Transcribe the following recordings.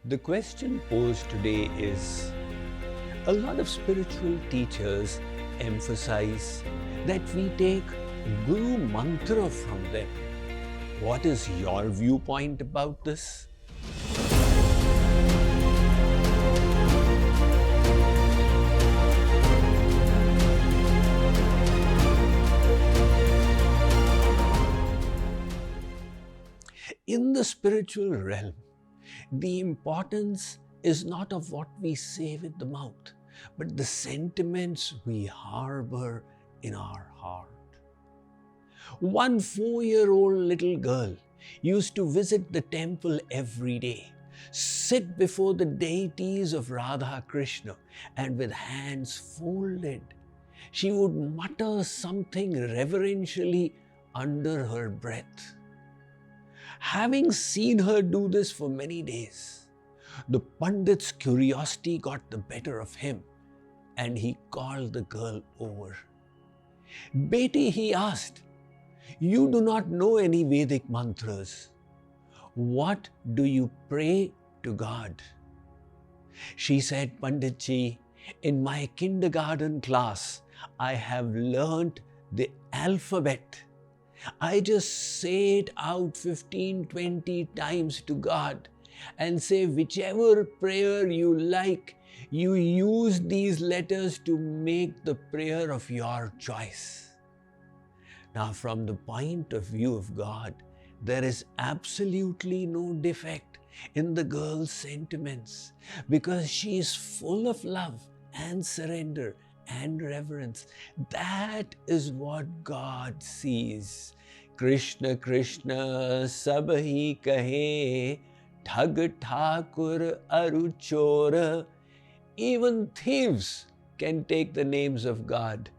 The question posed today is, a lot of spiritual teachers emphasize that we take Guru Mantra from them. What is your viewpoint about this? In the spiritual realm, the importance is not of what we say with the mouth, but the sentiments we harbor in our heart. One 4-year-old little girl used to visit the temple every day, sit before the deities of Radha Krishna, and with hands folded, she would mutter something reverentially under her breath. Having seen her do this for many days, the Pandit's curiosity got the better of him, and he called the girl over. "Beti," he asked, "you do not know any Vedic mantras. What do you pray to God?" She said, "Panditji, in my kindergarten class, I have learnt the alphabet. I just say it out 15-20 times to God and say whichever prayer you like, you use these letters to make the prayer of your choice." Now, from the point of view of God, there is absolutely no defect in the girl's sentiments because she is full of love and surrender and reverence. That is what God sees. Krishna Krishna sabhi kahe, thag thakur aru chora. Even thieves can take the names of God.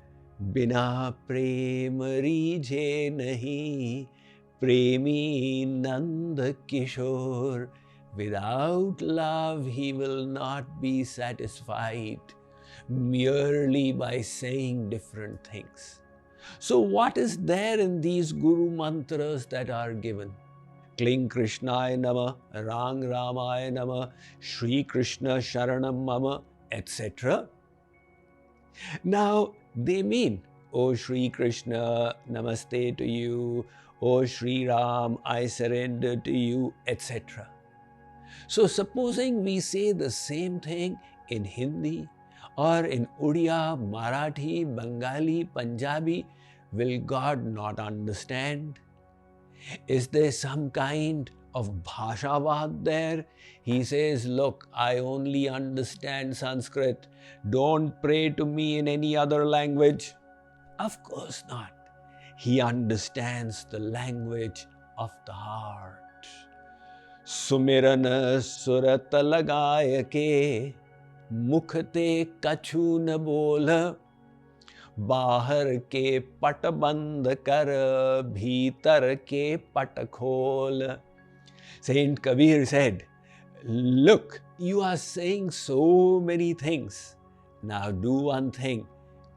Bina prem rije nahi, premi nanda kishore. Without love, he will not be satisfied merely by saying different things. So what is there in these Guru mantras that are given? Kling Krishnaya Nama, Rang Ramaya Nama, Shree Krishna Sharanam Mama, etc. Now, they mean, "Oh Shree Krishna, Namaste to you. Oh Sri Ram, I surrender to you," etc. So supposing we say the same thing in Hindi, or in Odia, Marathi, Bengali, Punjabi, will God not understand? Is there some kind of bhashavad there? He says, "Look, I only understand Sanskrit. Don't pray to me in any other language." Of course not. He understands the language of the heart. Sumirana surat lagaya ke, मुखते कछु न बोल, बाहर के पट बंद कर, भीतर के पट खोल. Saint Kabir said, "Look, you are saying so many things. Now do one thing.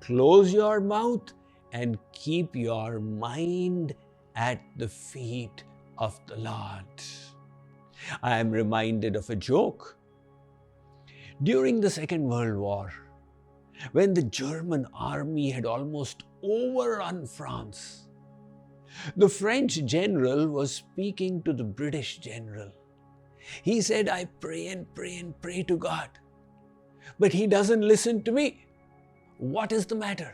Close your mouth and keep your mind at the feet of the Lord." I am reminded of a joke. During the Second World War, when the German army had almost overrun France, the French general was speaking to the British general. He said, "I pray and pray and pray to God, but he doesn't listen to me. What is the matter?"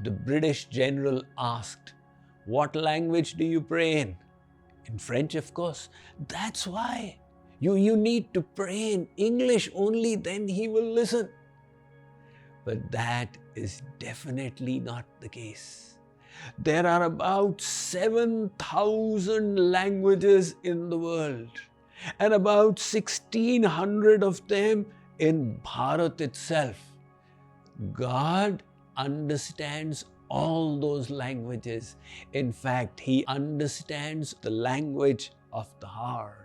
The British general asked, "What language do you pray in?" "In French, of course." "That's why. You need to pray in English only, then he will listen." But that is definitely not the case. There are about 7,000 languages in the world, and about 1,600 of them in Bharat itself. God understands all those languages. In fact, he understands the language of the heart.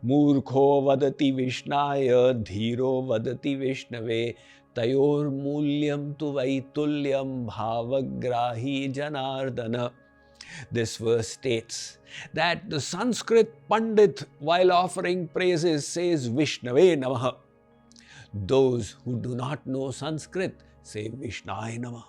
Murkho vadati Vishnaya, dhiro vadati Vishnave, tayor mulyam tu vaitulyam bhavagrahi janardana. This verse states that the Sanskrit Pandit, while offering praises, says Vishnave Namaha. Those who do not know Sanskrit say Vishnaya Namaha.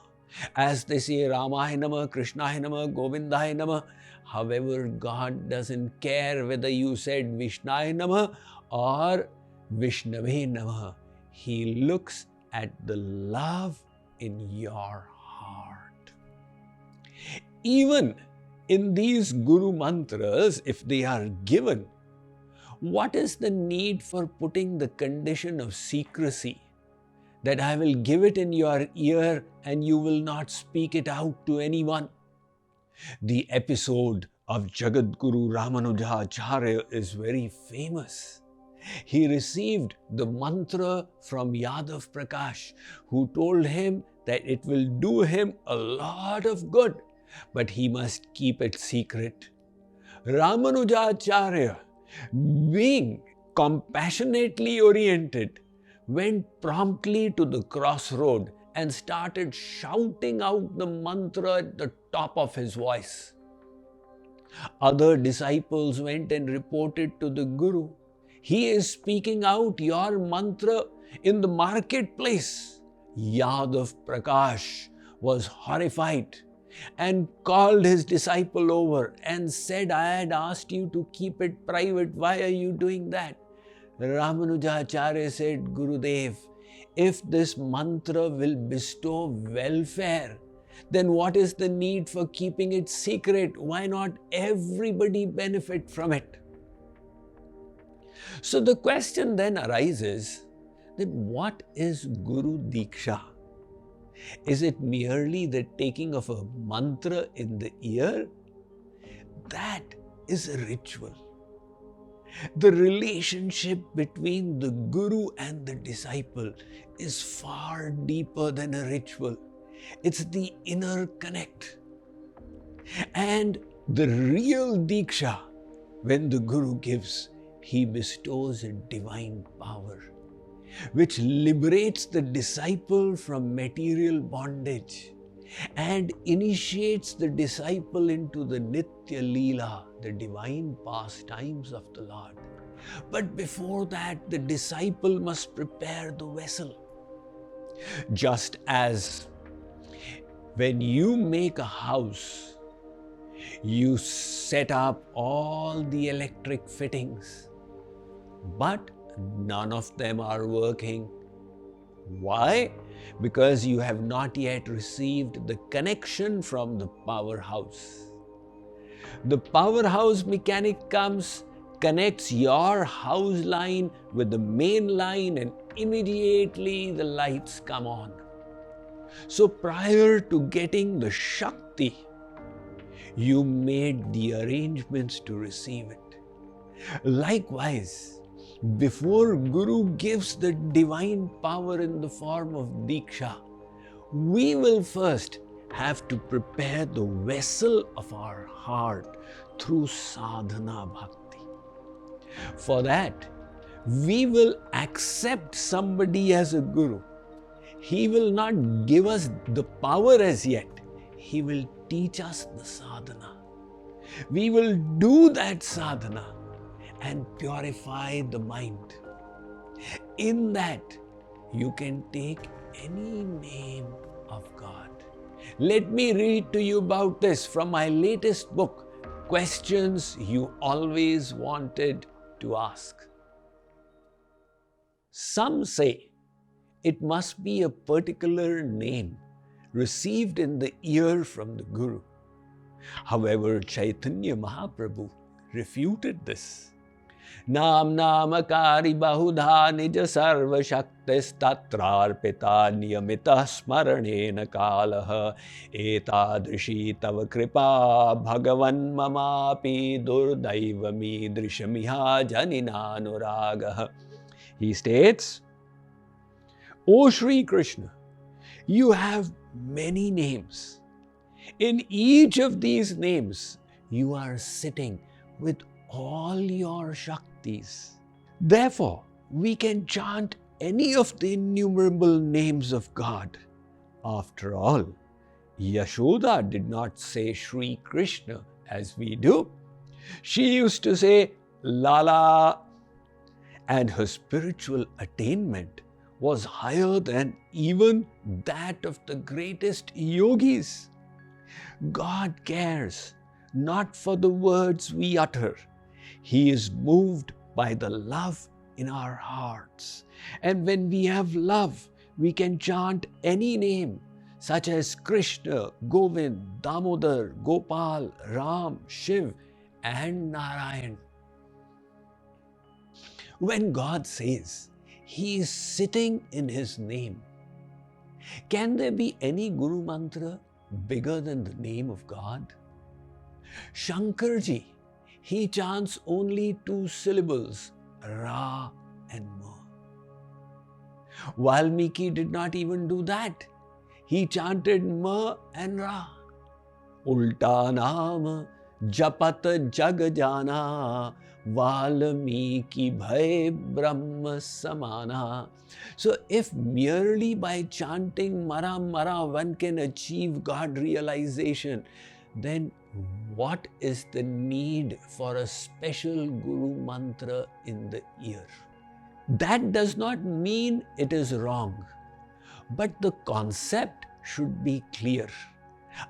As they say Ramaya Namaha, Krishnaya Namaha, Govindaya Namaha. However, God doesn't care whether you said Vishnaya Namaha or Vishnave Namaha. He looks at the love in your heart. Even in these Guru mantras, if they are given, what is the need for putting the condition of secrecy? That I will give it in your ear and you will not speak it out to anyone. The episode of Jagadguru Ramanujacharya is very famous. He received the mantra from Yadav Prakash, who told him that it will do him a lot of good, but he must keep it secret. Ramanujacharya, being compassionately oriented, went promptly to the crossroad and started shouting out the mantra at the top of his voice. Other disciples went and reported to the Guru. He is speaking out your mantra in the marketplace. Yadav Prakash was horrified and called his disciple over and said, I had asked you to keep it private. Why are you doing that? Ramanujacharya said, Gurudev, if this mantra will bestow welfare, then what is the need for keeping it secret? Why not everybody benefit from it? So the question then arises that what is Guru Diksha? Is it merely the taking of a mantra in the ear? That is a ritual. The relationship between the Guru and the disciple is far deeper than a ritual. It's the inner connect. And the real Diksha, when the Guru gives, he bestows a divine power, which liberates the disciple from material bondage and initiates the disciple into the Nitya Leela, the divine pastimes of the Lord. But before that, the disciple must prepare the vessel. Just as when you make a house, you set up all the electric fittings, but none of them are working. Why? Because you have not yet received the connection from the powerhouse. The powerhouse mechanic comes, connects your house line with the main line, and immediately the lights come on. So prior to getting the Shakti, you made the arrangements to receive it. Likewise, before Guru gives the divine power in the form of Diksha, we will first have to prepare the vessel of our heart through sadhana bhakti. For that, we will accept somebody as a Guru. He will not give us the power as yet. He will teach us the sadhana. We will do that sadhana and purify the mind. In that, you can take any name of God. Let me read to you about this from my latest book, Questions You Always Wanted to Ask. Some say it must be a particular name received in the ear from the Guru. However, Chaitanya Mahaprabhu refuted this. Nam namakari bahudha nija sarva shaktis tatrarpita niyamita smaranena kalaha etadrishi tava kripa bhagavan mamapi durdaivami drishamiha janina anuragaha. He states, O Shree Krishna, you have many names. In each of these names, you are sitting with all your Shaktis. Therefore, we can chant any of the innumerable names of God. After all, Yashoda did not say Shree Krishna as we do. She used to say Lala, and her spiritual attainment was higher than even that of the greatest yogis. God cares not for the words we utter. He is moved by the love in our hearts. And when we have love, we can chant any name such as Krishna, Govind, Damodar, Gopal, Ram, Shiv, and Narayan. When God says He is sitting in His name, can there be any Guru Mantra bigger than the name of God? Shankarji, he chants only 2 syllables, Ra and Ma. Valmiki did not even do that. He chanted Ma and Ra. Ulta naam japat jag jana, Valmiki bhai brahma samana. So if merely by chanting Mara Mara one can achieve God realization, then what is the need for a special Guru Mantra in the ear? That does not mean it is wrong, but the concept should be clear.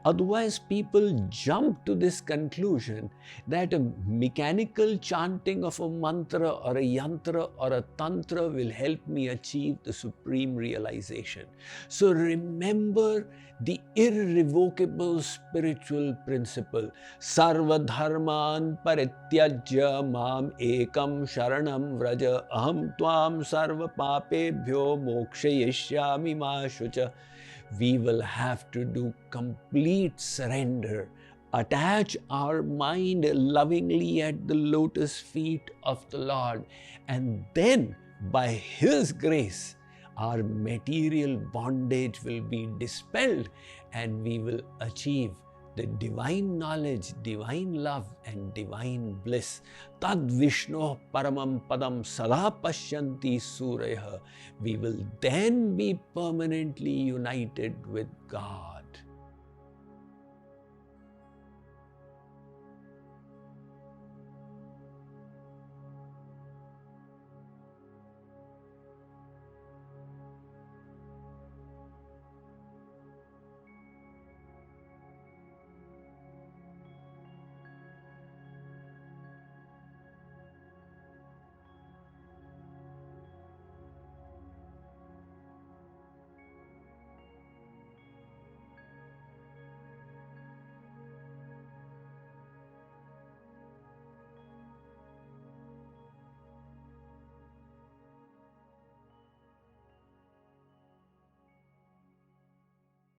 Otherwise, people jump to this conclusion that a mechanical chanting of a mantra or a yantra or a tantra will help me achieve the supreme realization. So remember the irrevocable spiritual principle. Sarva dharman parityajya mam ekam sharanam vraja aham tvam sarva papebhyo mokshayishyami ma shucha. We will have to do complete surrender, attach our mind lovingly at the lotus feet of the Lord, and then by His grace, our material bondage will be dispelled and we will achieve the divine knowledge, divine love and divine bliss. Tad Vishnu Paramam Padam Sada Pashyanti Suraya. We will then be permanently united with God.